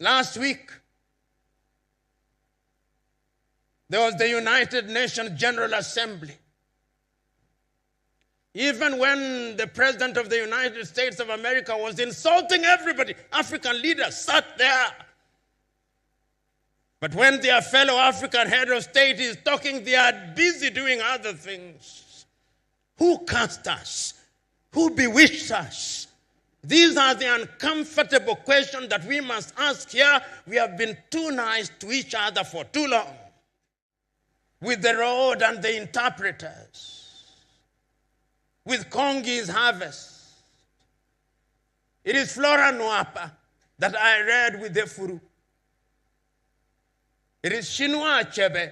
Last week, there was the United Nations General Assembly. Even when the President of the United States of America was insulting everybody, African leaders sat there. But when their fellow African head of state is talking, they are busy doing other things. Who cast us? Who bewitched us? These are the uncomfortable questions that we must ask here. We have been too nice to each other for too long. With the road and the interpreters. With Kongi's harvest. It is Flora Nwapa that I read with the Furu. It is Chinua Achebe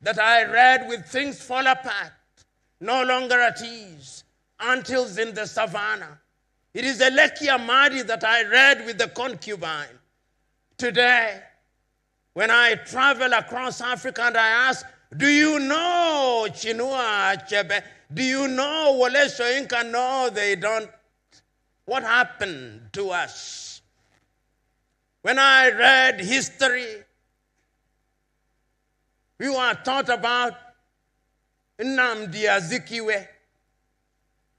that I read with Things Fall Apart, No Longer at Ease, Antilles in the Savannah. It is Eleki Amadi that I read with The Concubine. Today, when I travel across Africa and I ask, do you know Chinua Achebe? Do you know Wole Soyinka? No, they don't. What happened to us? When I read history, we were taught about Nnamdi Azikiwe.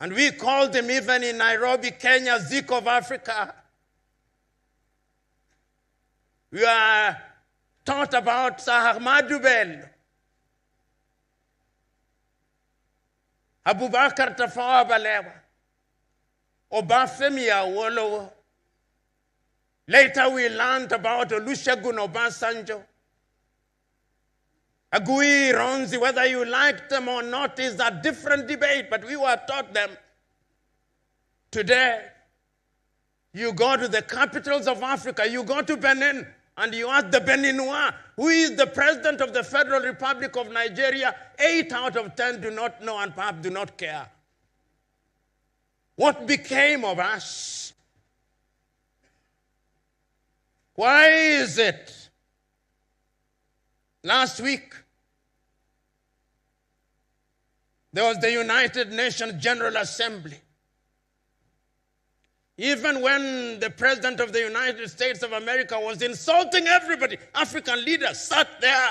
And we called him even in Nairobi, Kenya, Zik of Africa. We were taught about Sir Ahmadu Bello. Abubakar Tafawa Balewa. Obafemi Awolowo. Later we learned about Olusegun Obasanjo. Agui Ronzi, whether you like them or not, is a different debate, but we were taught them. Today, you go to the capitals of Africa, you go to Benin, and you ask the Beninois, who is the president of the Federal Republic of Nigeria, 8 out of 10 do not know and perhaps do not care. What became of us? Why is it? Last week, there was the United Nations General Assembly. Even when the President of the United States of America was insulting everybody, African leaders sat there.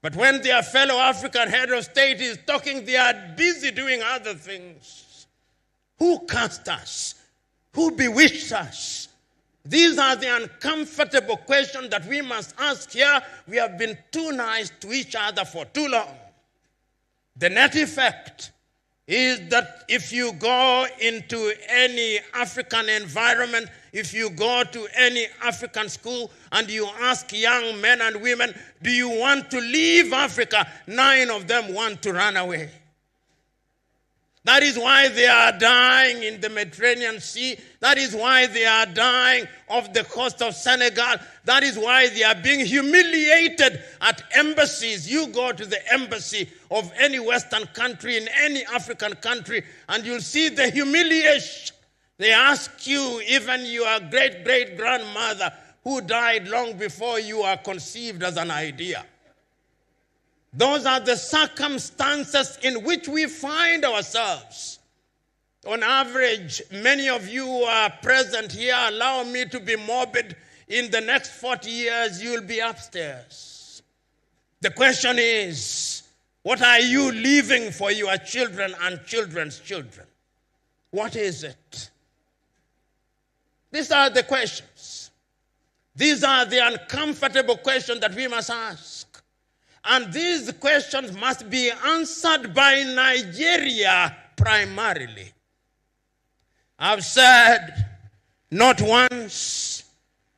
But when their fellow African head of state is talking, they are busy doing other things. Who cast us? Who bewitched us? These are the uncomfortable questions that we must ask here. We have been too nice to each other for too long. The net effect is that if you go into any African environment, if you go to any African school and you ask young men and women, do you want to leave Africa? 9 of them want to run away. That is why they are dying in the Mediterranean Sea. That is why they are dying off the coast of Senegal. That is why they are being humiliated at embassies. You go to the embassy of any Western country, in any African country, and you'll see the humiliation. They ask you, even your great-great-grandmother, who died long before you are conceived as an idea. Those are the circumstances in which we find ourselves. On average, many of you who are present here, allow me to be morbid, in the next 40 years, you'll be upstairs. The question is, what are you leaving for your children and children's children? What is it? These are the questions. These are the uncomfortable questions that we must ask. And these questions must be answered by Nigeria primarily. I've said not once,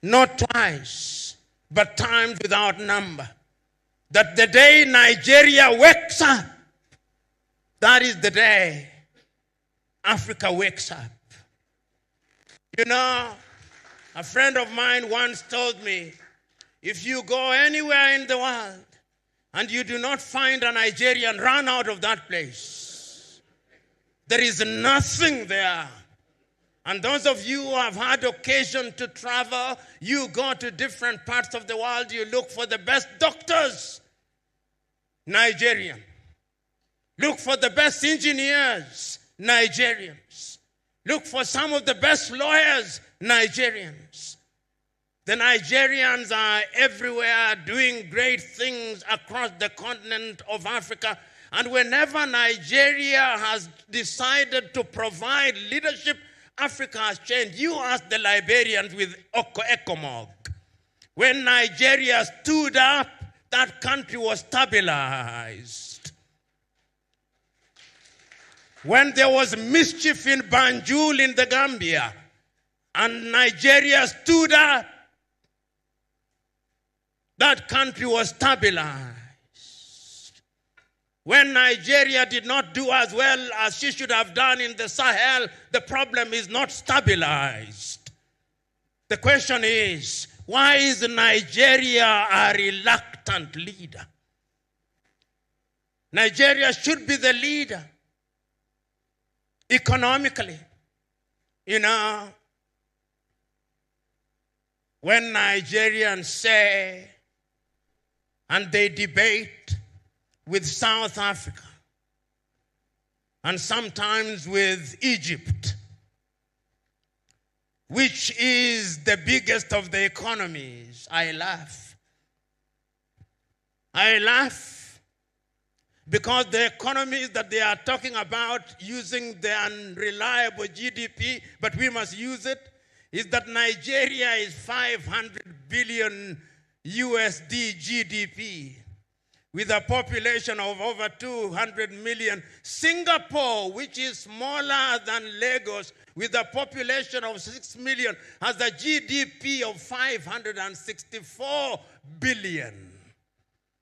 not twice, but times without number, that the day Nigeria wakes up, that is the day Africa wakes up. You know, a friend of mine once told me, if you go anywhere in the world, and you do not find a Nigerian, run out of that place. There is nothing there. And those of you who have had occasion to travel, you go to different parts of the world, you look for the best doctors, Nigerian. Look for the best engineers, Nigerians. Look for some of the best lawyers, Nigerians. The Nigerians are everywhere doing great things across the continent of Africa. And whenever Nigeria has decided to provide leadership, Africa has changed. You ask the Liberians with Ecomog. When Nigeria stood up, that country was stabilized. When there was mischief in Banjul in the Gambia, and Nigeria stood up, that country was stabilized. When Nigeria did not do as well as she should have done in the Sahel, the problem is not stabilized. The question is, why is Nigeria a reluctant leader? Nigeria should be the leader economically. You know, when Nigerians say, and they debate with South Africa, and sometimes with Egypt, which is the biggest of the economies, I laugh. I laugh because the economies that they are talking about using the unreliable GDP, but we must use it, is that Nigeria is 500 billion USD GDP with a population of over 200 million. Singapore, which is smaller than Lagos, with a population of 6 million, has a GDP of 564 billion.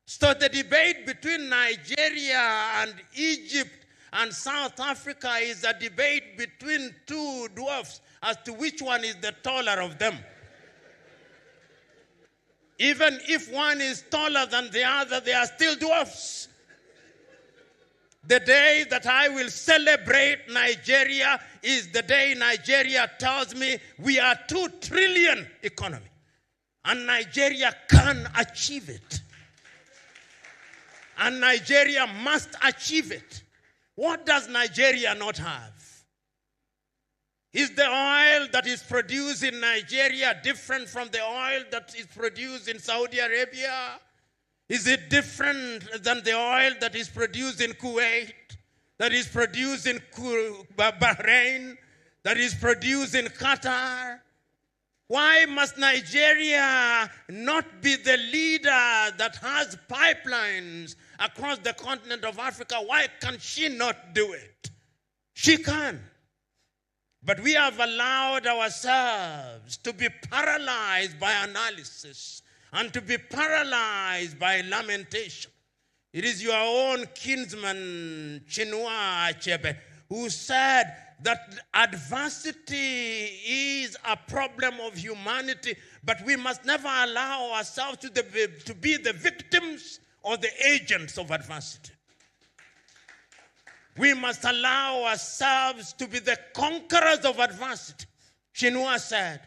So the debate between Nigeria and Egypt and South Africa is a debate between two dwarfs as to which one is the taller of them. Even if one is taller than the other, they are still dwarfs. The day that I will celebrate Nigeria is the day Nigeria tells me we are 2 trillion economy. And Nigeria can achieve it. And Nigeria must achieve it. What does Nigeria not have? Is the oil that is produced in Nigeria different from the oil that is produced in Saudi Arabia? Is it different than the oil that is produced in Kuwait, that is produced in Bahrain, that is produced in Qatar? Why must Nigeria not be the leader that has pipelines across the continent of Africa? Why can she not do it? She can. But we have allowed ourselves to be paralyzed by analysis and to be paralyzed by lamentation. It is your own kinsman, Chinua Achebe, who said that adversity is a problem of humanity, but we must never allow ourselves to be the victims or the agents of adversity. We must allow ourselves to be the conquerors of adversity, Chinua said.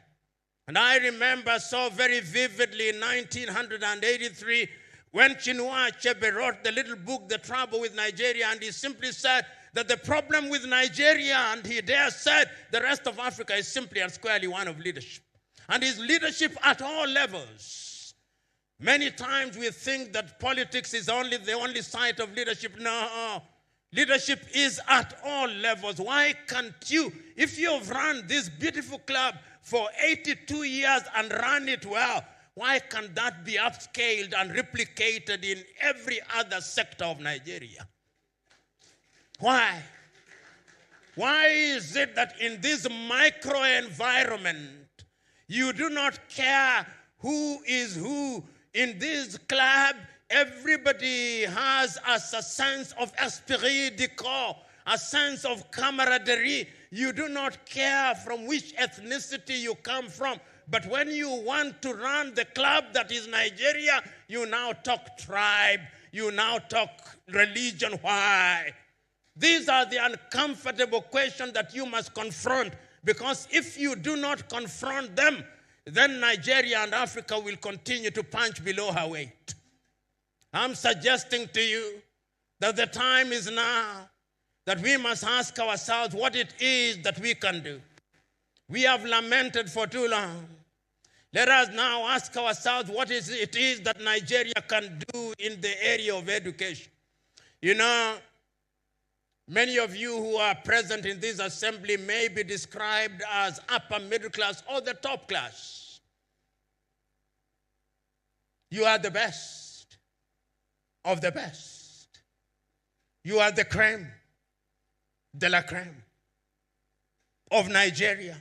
And I remember so very vividly in 1983 when Chinua Achebe wrote the little book, The Trouble with Nigeria, and he simply said that the problem with Nigeria, and he there said the rest of Africa, is simply and squarely one of leadership. And his leadership at all levels. Many times we think that politics is the only site of leadership. No. Leadership is at all levels. Why can't you, if you've run this beautiful club for 82 years and run it well, why can't that be upscaled and replicated in every other sector of Nigeria? Why? Why is it that in this micro-environment, you do not care who is who in this club? Everybody has a sense of esprit de corps, a sense of camaraderie. You do not care from which ethnicity you come from. But when you want to run the club that is Nigeria, you now talk tribe, you now talk religion. Why? These are the uncomfortable questions that you must confront, because if you do not confront them, then Nigeria and Africa will continue to punch below her weight. I'm suggesting to you that the time is now that we must ask ourselves what it is that we can do. We have lamented for too long. Let us now ask ourselves what it is that Nigeria can do in the area of education. You know, many of you who are present in this assembly may be described as upper middle class or the top class. You are the best of the best. You are the crème de la crème of Nigeria.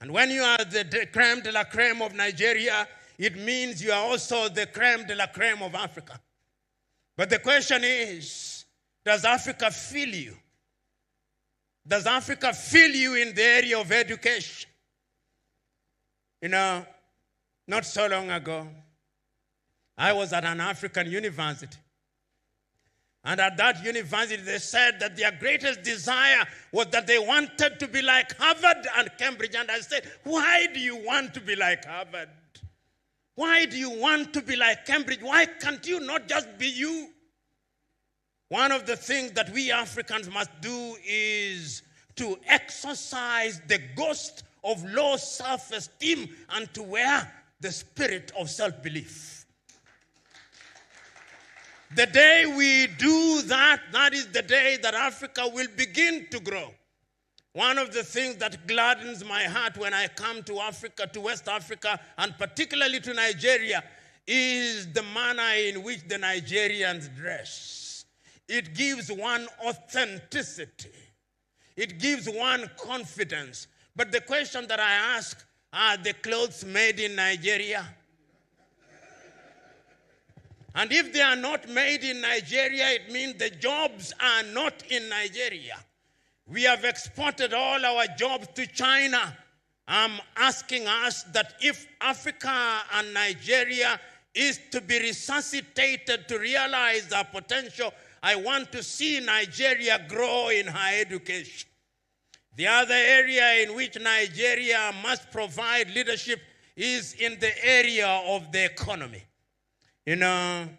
And when you are the crème de la crème of Nigeria, it means you are also the crème de la crème of Africa. But the question is, does Africa feel you? Does Africa feel you in the area of education? You know, not so long ago, I was at an African university. And at that university, they said that their greatest desire was that they wanted to be like Harvard and Cambridge. And I said, why do you want to be like Harvard? Why do you want to be like Cambridge? Why can't you not just be you? One of the things that we Africans must do is to exercise the ghost of low self-esteem and to wear the spirit of self-belief. The day we do that, that is the day that Africa will begin to grow. One of the things that gladdens my heart when I come to Africa, to West Africa, and particularly to Nigeria, is the manner in which the Nigerians dress. It gives one authenticity. It gives one confidence. But the question that I ask, are the clothes made in Nigeria? And if they are not made in Nigeria, it means the jobs are not in Nigeria. We have exported all our jobs to China. I'm asking us that if Africa and Nigeria is to be resuscitated to realize our potential, I want to see Nigeria grow in higher education. The other area in which Nigeria must provide leadership is in the area of the economy. You know,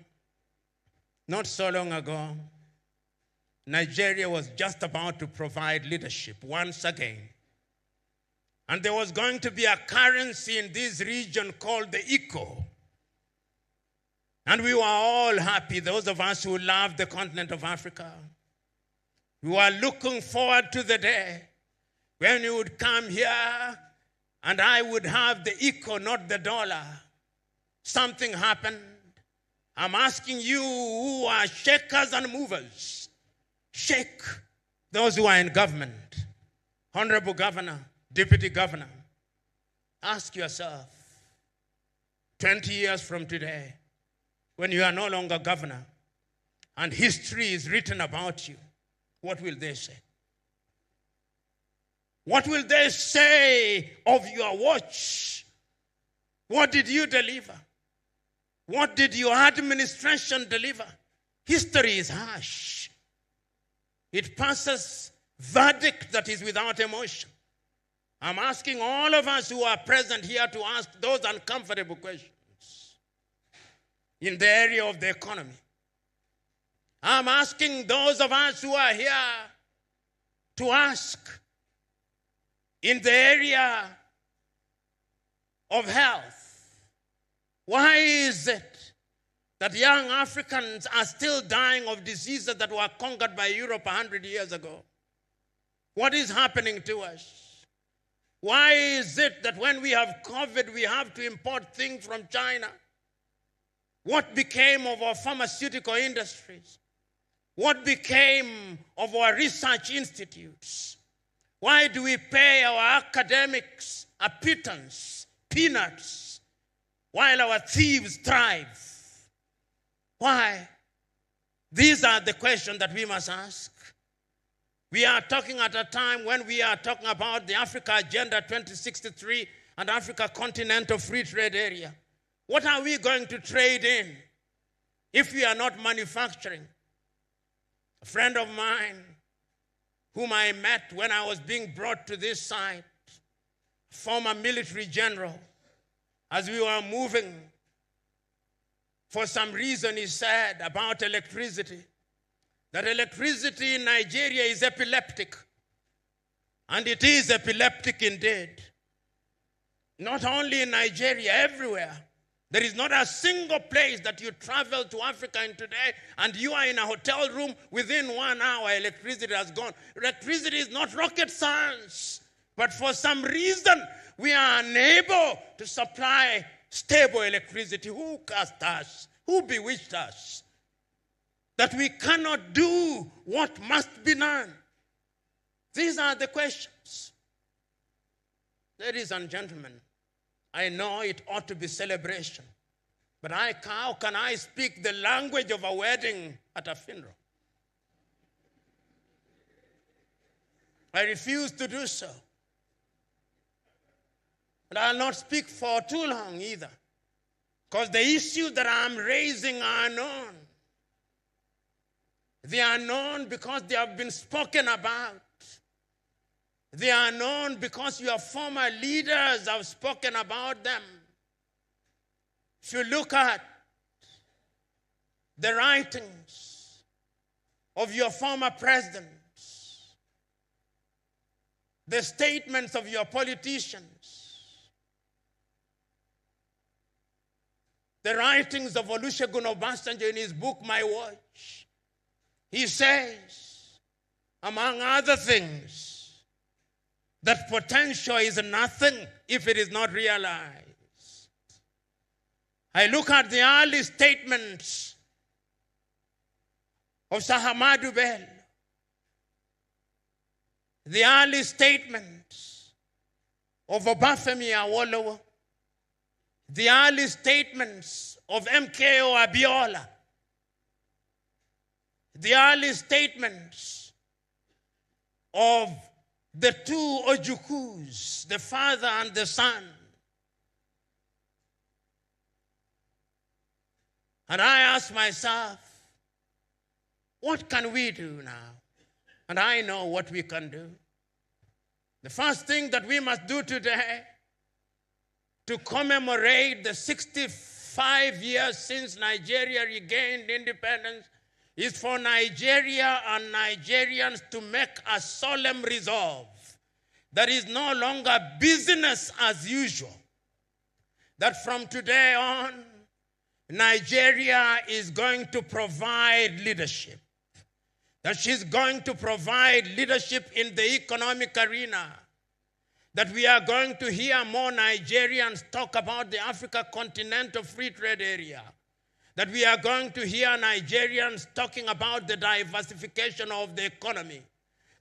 not so long ago, Nigeria was just about to provide leadership once again. And there was going to be a currency in this region called the Eco. And we were all happy, those of us who love the continent of Africa. We were looking forward to the day when you would come here and I would have the Eco, not the dollar. Something happened. I'm asking you who are shakers and movers, shake those who are in government, honorable governor, deputy governor. Ask yourself, 20 years from today, when you are no longer governor and history is written about you, what will they say? What will they say of your watch? What did you deliver? What did your administration deliver? History is harsh. It passes verdict that is without emotion. I'm asking all of us who are present here to ask those uncomfortable questions in the area of the economy. I'm asking those of us who are here to ask in the area of health. Why is it that young Africans are still dying of diseases that were conquered by Europe 100 years ago? What is happening to us? Why is it that when we have COVID, we have to import things from China? What became of our pharmaceutical industries? What became of our research institutes? Why do we pay our academics a pittance, peanuts, while our thieves thrive? Why? These are the questions that we must ask. We are talking at a time when we are talking about the Africa Agenda 2063 and Africa Continental Free Trade Area. What are we going to trade in if we are not manufacturing? A friend of mine whom I met when I was being brought to this site, former military general, as we were moving, for some reason he said about electricity, that electricity in Nigeria is epileptic. And it is epileptic indeed. Not only in Nigeria, everywhere. There is not a single place that you travel to Africa in today and you are in a hotel room, within 1 hour, electricity has gone. Electricity is not rocket science. But for some reason, we are unable to supply stable electricity. Who cast us? Who bewitched us? That we cannot do what must be done. These are the questions. Ladies and gentlemen, I know it ought to be celebration, but how can I speak the language of a wedding at a funeral? I refuse to do so. And I'll not speak for too long either, because the issues that I'm raising are known. They are known because they have been spoken about. They are known because your former leaders have spoken about them. If you look at the writings of your former presidents, the statements of your politicians, the writings of Olusegun Obasanjo in his book, My Watch, he says, among other things, that potential is nothing if it is not realized. I look at the early statements of Sir Ahmadu Bello, the early statements of Obafemi Awolowo, the early statements of MKO Abiola, the early statements of the two Ojukus, the father and the son. And I ask myself, what can we do now? And I know what we can do. The first thing that we must do today to commemorate the 65 years since Nigeria regained independence is for Nigeria and Nigerians to make a solemn resolve that is no longer business as usual. That from today on, Nigeria is going to provide leadership. That she's going to provide leadership in the economic arena. That we are going to hear more Nigerians talk about the Africa Continental Free Trade Area. That we are going to hear Nigerians talking about the diversification of the economy.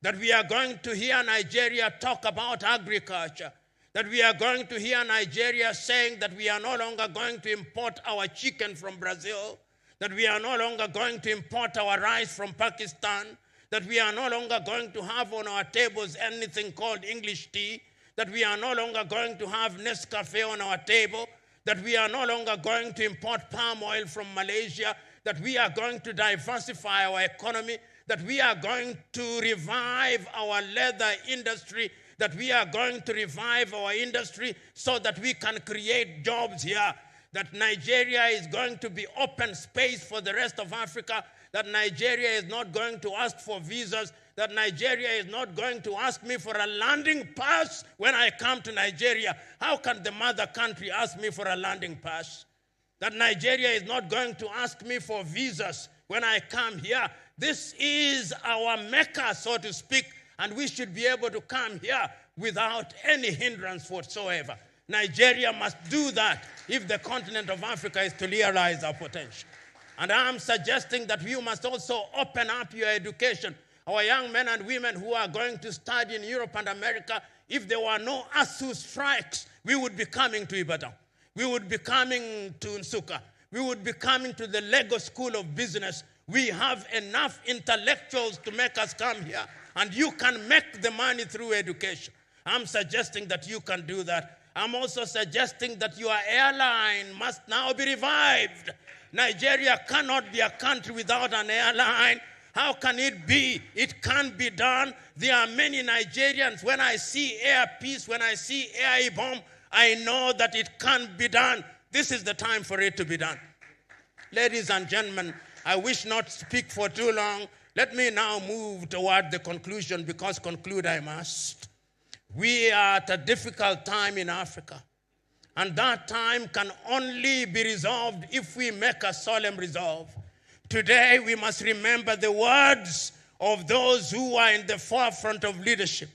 That we are going to hear Nigeria talk about agriculture. That we are going to hear Nigeria saying that we are no longer going to import our chicken from Brazil. That we are no longer going to import our rice from Pakistan. That we are no longer going to have on our tables anything called English tea. That we are no longer going to have Nescafe on our table. That we are no longer going to import palm oil from Malaysia, that we are going to diversify our economy, that we are going to revive our leather industry, that we are going to revive our industry so that we can create jobs here, that Nigeria is going to be open space for the rest of Africa, that Nigeria is not going to ask for visas, that Nigeria is not going to ask me for a landing pass when I come to Nigeria. How can the mother country ask me for a landing pass? That Nigeria is not going to ask me for visas when I come here. This is our Mecca, so to speak, and we should be able to come here without any hindrance whatsoever. Nigeria must do that if the continent of Africa is to realize our potential. And I'm suggesting that you must also open up your education. Our young men and women who are going to study in Europe and America, if there were no ASU strikes, we would be coming to Ibadan. We would be coming to Nsukka. We would be coming to the Lagos School of Business. We have enough intellectuals to make us come here, and you can make the money through education. I'm suggesting that you can do that. I'm also suggesting that your airline must now be revived. Nigeria cannot be a country without an airline. How can it be? It can be done. There are many Nigerians. When I see Air Peace, when I see Air Ibom, I know that it can be done. This is the time for it to be done. Ladies and gentlemen, I wish not to speak for too long. Let me now move toward the conclusion, because conclude I must. We are at a difficult time in Africa. And that time can only be resolved if we make a solemn resolve. Today, we must remember the words of those who are in the forefront of leadership.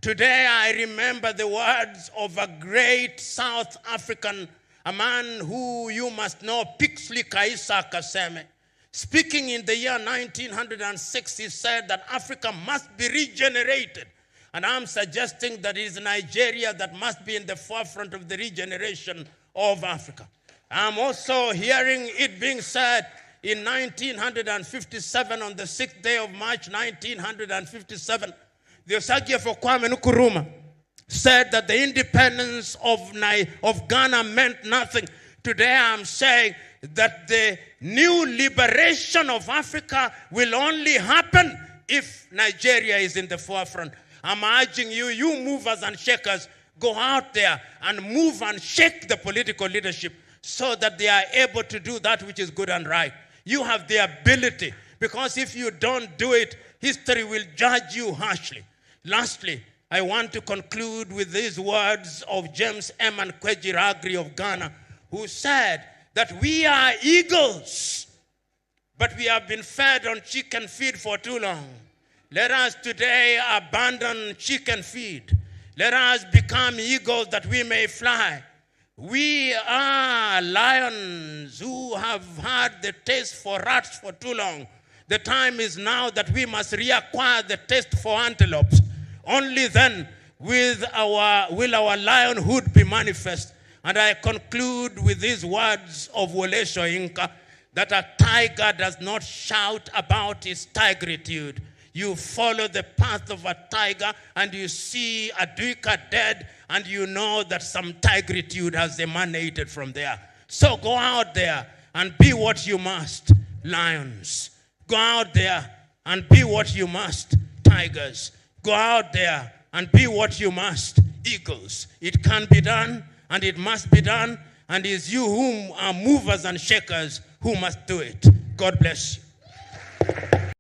Today, I remember the words of a great South African, a man who you must know, Pixley Kaisa Kaseme. Speaking in the year 1906, he said that Africa must be regenerated. And I'm suggesting that it is Nigeria that must be in the forefront of the regeneration of Africa. I'm also hearing it being said in 1957, on the 6th day of March, 1957, the Osagie for Kwame Nkrumah said that the independence of Ghana meant nothing. Today I'm saying that the new liberation of Africa will only happen if Nigeria is in the forefront. I'm urging you, you movers and shakers, go out there and move and shake the political leadership so that they are able to do that which is good and right. You have the ability, because if you don't do it, history will judge you harshly. Lastly, I want to conclude with these words of James M. Kwejiragri of Ghana, who said that we are eagles, but we have been fed on chicken feed for too long. Let us today abandon chicken feed. Let us become eagles that we may fly. We are lions who have had the taste for rats for too long. The time is now that we must reacquire the taste for antelopes. Only then will our lionhood be manifest. And I conclude with these words of Wole Soyinka, that a tiger does not shout about its tigritude. You follow the path of a tiger and you see a duiker dead and you know that some tigritude has emanated from there. So go out there and be what you must, lions. Go out there and be what you must, tigers. Go out there and be what you must, eagles. It can be done and it must be done, and it's you whom are movers and shakers who must do it. God bless you.